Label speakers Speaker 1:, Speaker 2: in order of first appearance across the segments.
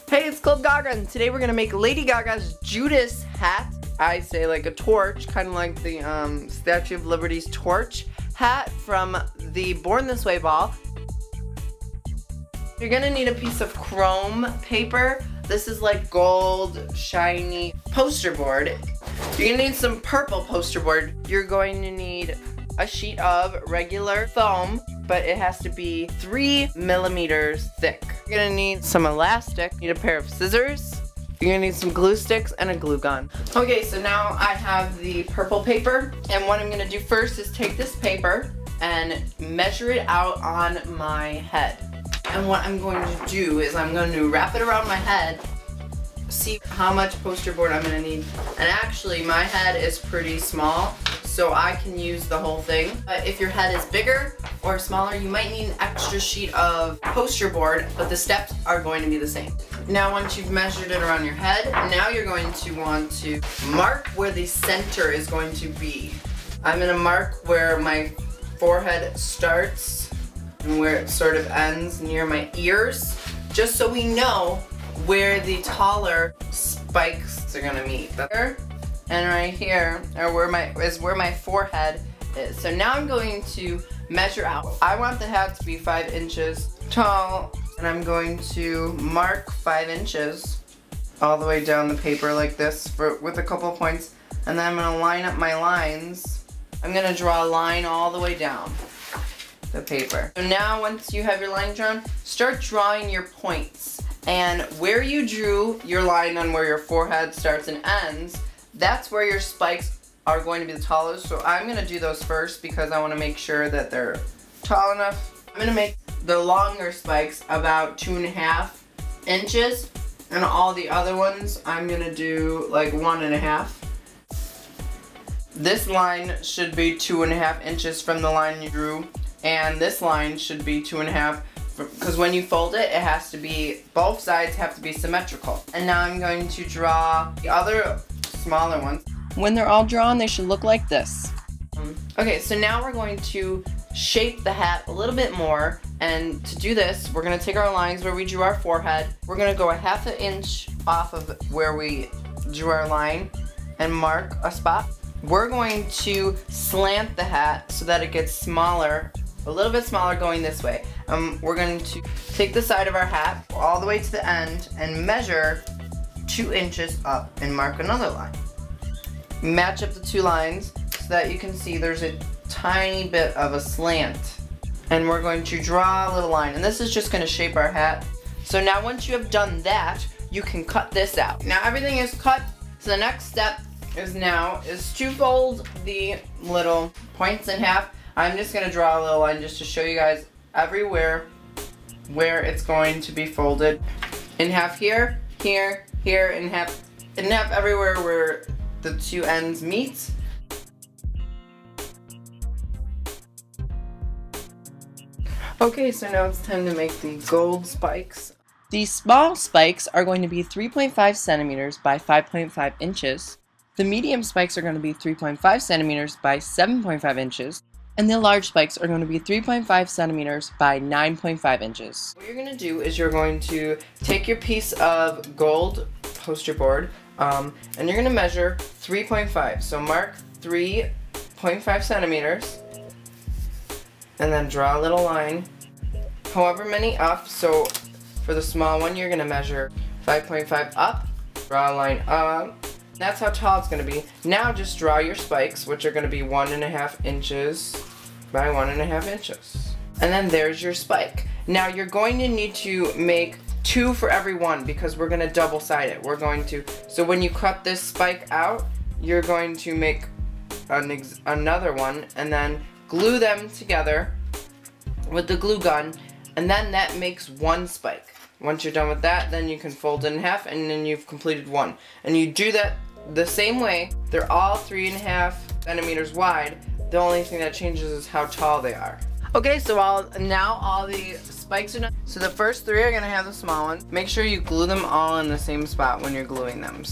Speaker 1: Hey, it's Club Gaga, and today we're gonna make Lady Gaga's Judas hat. I say like a torch, kind of like the Statue of Liberty's torch hat from the Born This Way ball. You're gonna need a piece of chrome paper. This is like gold, shiny poster board. You're gonna need some purple poster board. You're going to need a sheet of regular foam, but it has to be 3 millimeters thick. You're gonna need some elastic, need a pair of scissors, you're gonna need some glue sticks and a glue gun. Okay, so now I have the purple paper, and what I'm gonna do first is take this paper and measure it out on my head. And what I'm going to do is I'm going to wrap it around my head, see how much poster board I'm gonna need. And actually my head is pretty small, so I can use the whole thing. But if your head is bigger or smaller, you might need an extra sheet of poster board, but the steps are going to be the same. Now once you've measured it around your head, now you're going to want to mark where the center is going to be. I'm gonna mark where my forehead starts and where it sort of ends near my ears, just so we know where the taller spikes are gonna meet. And right here are where my forehead is. So now I'm going to measure out. I want the hat to be 5 inches tall, and I'm going to mark 5 inches all the way down the paper like this with a couple of points, and then I'm gonna line up my lines. I'm gonna draw a line all the way down the paper. So now once you have your line drawn, start drawing your points. And where you drew your line on where your forehead starts and ends, that's where your spikes are going to be the tallest. So I'm gonna do those first because I wanna make sure that they're tall enough. I'm gonna make the longer spikes about 2.5 inches, and all the other ones I'm gonna do like 1.5. This line should be 2.5 inches from the line you drew, and this line should be 2.5, because when you fold it, it has to be, both sides have to be symmetrical. And now I'm going to draw the other smaller ones. When they're all drawn, they should look like this. Okay, so now we're going to shape the hat a little bit more, and to do this, we're gonna take our lines where we drew our forehead. We're gonna go 1/2 inch off of where we drew our line and mark a spot. We're going to slant the hat so that it gets smaller, a little bit smaller going this way. We're going to take the side of our hat all the way to the end and measure 2 inches up and mark another line. Match up the 2 lines so that you can see there's a tiny bit of a slant. And we're going to draw a little line, and this is just going to shape our hat. So now once you have done that, you can cut this out. Now everything is cut, so the next step is to fold the little points in half. I'm just going to draw a little line just to show you guys everywhere where it's going to be folded. In half here, here, here, in half everywhere where the 2 ends meet. Okay, so now it's time to make the gold spikes. These small spikes are going to be 3.5 centimeters by 5.5 inches. The medium spikes are going to be 3.5 centimeters by 7.5 inches. And the large spikes are going to be 3.5 centimeters by 9.5 inches. What you're going to do is you're going to take your piece of gold poster board, and you're going to measure 3.5. So mark 3.5 centimeters, and then draw a little line, however many up. So for the small one, you're going to measure 5.5 up, draw a line up. That's how tall it's going to be. Now just draw your spikes, which are going to be 1.5 inches by 1.5 inches. And then there's your spike. Now you're going to need to make 2 for every one because we're going to double side it. So when you cut this spike out, you're going to make another one and then glue them together with the glue gun, and then that makes 1 spike. Once you're done with that, then you can fold it in half, and then you've completed 1. And you do that the same way. They're all 3.5 centimeters wide. The only thing that changes is how tall they are. Okay, so now all the spikes are done. So the first 3 are gonna have the small ones. Make sure you glue them all in the same spot when you're gluing them.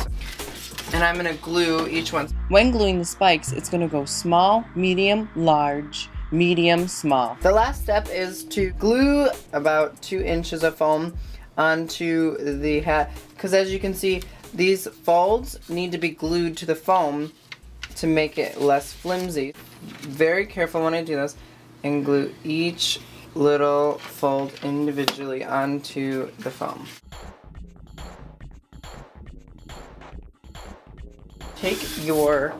Speaker 1: And I'm gonna glue each one. When gluing the spikes, it's gonna go small, medium, large, medium, small. The last step is to glue about 2 inches of foam onto the hat, because as you can see, these folds need to be glued to the foam to make it less flimsy. Very careful when I do this, and glue each little fold individually onto the foam. Take your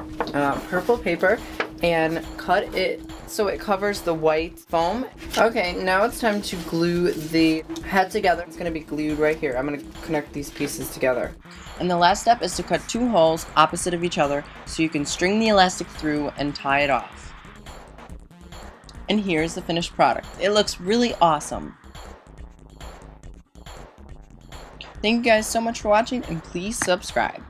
Speaker 1: purple paper and cut it so it covers the white foam. Okay, now it's time to glue the head together. It's going to be glued right here. I'm going to connect these pieces together. And the last step is to cut 2 holes opposite of each other so you can string the elastic through and tie it off. And here's the finished product. It looks really awesome. Thank you guys so much for watching, and please subscribe.